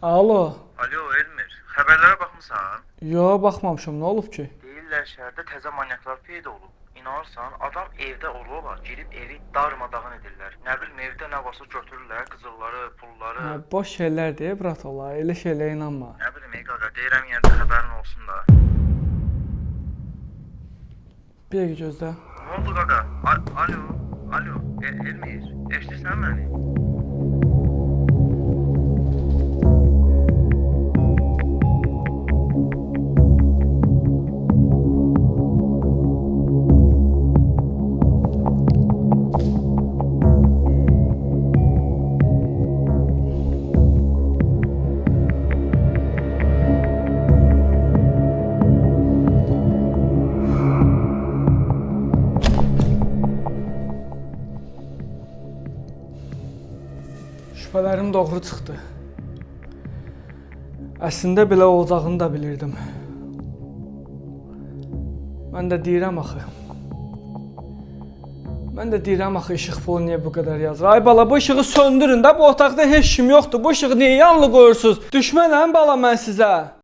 Alo. Alo Elmir, xəbərlərə baxmısan? Yo, baxmamışam. Nə olub ki? Deyirlər şəhərdə təzə manyaklar peyda olub. İnanırsan, adam evdə olurlar, girib evi darmadağın edirlər. Nə bilim evdə nə varsa götürürlər, qızılları, pulları. Hə, boş şeylər deyə brat ola. Elə şeylərə inanma. Nə bilim ey qaqa, deyirəm yenə də xəbərin olsun da. Bir dəqiqə gözlə. Nə oldu qaqa? Alo, Elmir, eşidirsən məni? Şübhələrim doğru çıxdı. Əslində belə olacağını da bilirdim. Mən də deyirəm axı, işıq pulu niyə bu qədər yazır? Ay bala, bu işığı söndürün də, bu otaqda heç kim yoxdur. Bu işığı niyə yanlı qoyursunuz? Düşmənəm bala mən sizə.